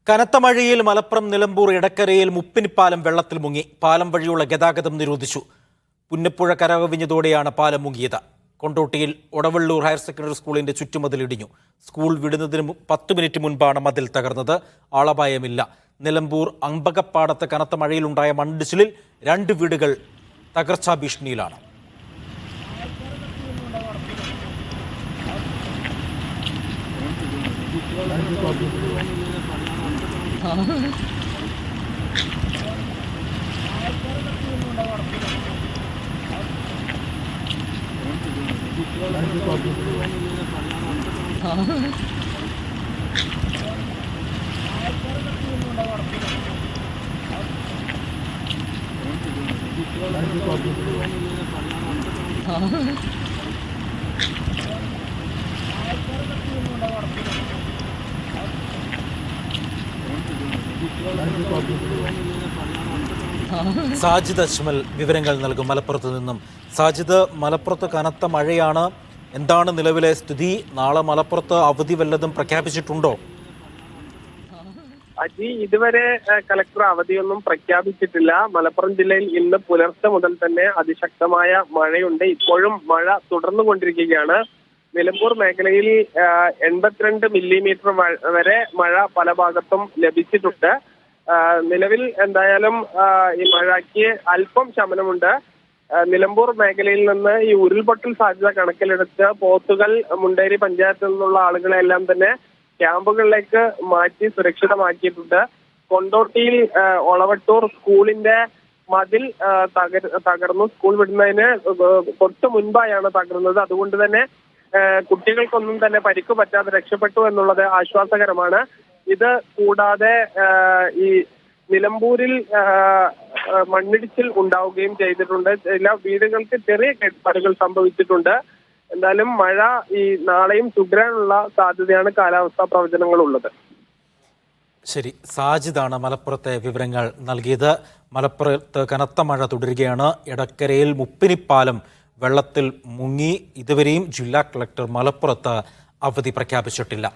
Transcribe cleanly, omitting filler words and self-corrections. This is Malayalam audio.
കനത്ത മഴയിൽ മലപ്പുറം നിലമ്പൂർ എടക്കരയിൽ മുപ്പിനിപ്പാലം വെള്ളത്തിൽ മുങ്ങി. പാലം വഴിയുള്ള ഗതാഗതം നിരോധിച്ചു. പുന്നപ്പുഴ കരകവിഞ്ഞതോടെയാണ് പാലം മുങ്ങിയത്. കൊണ്ടോട്ടിയിൽ ഒടവള്ളൂർ ഹയർ സെക്കൻഡറി സ്കൂളിന്റെ ചുറ്റുമതിൽ ഇടിഞ്ഞു. സ്കൂൾ വിടുന്നതിന് 10 മിനിറ്റ് മുൻപാണ് മതിൽ തകർന്നത്. ആളപായമില്ല. നിലമ്പൂർ അമ്പകപ്പാടത്ത് കനത്ത മഴയിലുണ്ടായ മണ്ണിടിച്ചിലിൽ 2 വീടുകൾ തകർച്ചാ ഭീഷണിയിലാണ്. സാജിദ് അജ്മൽ വിവരങ്ങൾ നൽകും മലപ്പുറത്ത് നിന്നും. സാജിദ്, മലപ്പുറത്ത് കനത്ത മഴയാണ്. എന്താണ് നിലവിലെ സ്ഥിതി? നാളെ മലപ്പുറത്ത് അവധി വല്ലതും പ്രഖ്യാപിച്ചിട്ടുണ്ടോ? അജി, ഇതുവരെ കലക്ടർ അവധിയൊന്നും പ്രഖ്യാപിച്ചിട്ടില്ല. മലപ്പുറം ജില്ലയിൽ ഇന്ന് പുലർച്ചെ മുതൽ തന്നെ അതിശക്തമായ മഴയുണ്ട്. ഇപ്പോഴും മഴ തുടർന്നുകൊണ്ടിരിക്കുകയാണ്. നിലമ്പൂർ മേഖലയിൽ 82 മില്ലിമീറ്റർ വരെ മഴ പല ഭാഗത്തും ലഭിച്ചിട്ടുണ്ട്. നിലവിൽ എന്തായാലും ഈ മഴയ്ക്ക് അല്പം ശമനമുണ്ട്. നിലമ്പൂർ മേഖലയിൽ നിന്ന് ഈ ഉരുൾപൊട്ടൽ സാധ്യത കണക്കിലെടുത്ത് പോത്തുകൽ മുണ്ടേരി പഞ്ചായത്തിൽ നിന്നുള്ള ആളുകളെല്ലാം തന്നെ ക്യാമ്പുകളിലേക്ക് മാറ്റി സുരക്ഷിതമാക്കിയിട്ടുണ്ട്. കൊണ്ടോട്ടിയിൽ ഒളവട്ടൂർ സ്കൂളിന്റെ മതിൽ തകർന്നു. സ്കൂൾ വിടുന്നതിന് കുറച്ചു മുൻപായാണ് തകർന്നത്. അതുകൊണ്ട് തന്നെ കുട്ടികൾക്കൊന്നും തന്നെ പരിക്ക് പറ്റാതെ രക്ഷപ്പെട്ടു എന്നുള്ളത് ആശ്വാസകരമാണ്. ഇത് കൂടാതെ ഈ നിലമ്പൂരിൽ മണ്ണിടിച്ചിൽ ഉണ്ടാവുകയും ചെയ്തിട്ടുണ്ട്. ചില വീടുകൾക്ക് ചെറിയ കേടുപാടുകൾ സംഭവിച്ചിട്ടുണ്ട്. എന്തായാലും മഴ ഈ നാളെയും തുടരാനുള്ള സാധ്യതയാണ് കാലാവസ്ഥാ പ്രവചനങ്ങളുള്ളത്. ശരി, സാജിദാണ് മലപ്പുറത്തെ വിവരങ്ങൾ നൽകിയത്. മലപ്പുറത്ത് കനത്ത മഴ തുടരുകയാണ്. എടക്കരയിൽ മുപ്പിനിപ്പാലം വെള്ളത്തിൽ മുങ്ങി. ഇതുവരെയും ജില്ലാ കളക്ടർ മലപ്പുറത്ത് അവധി പ്രഖ്യാപിച്ചിട്ടില്ല.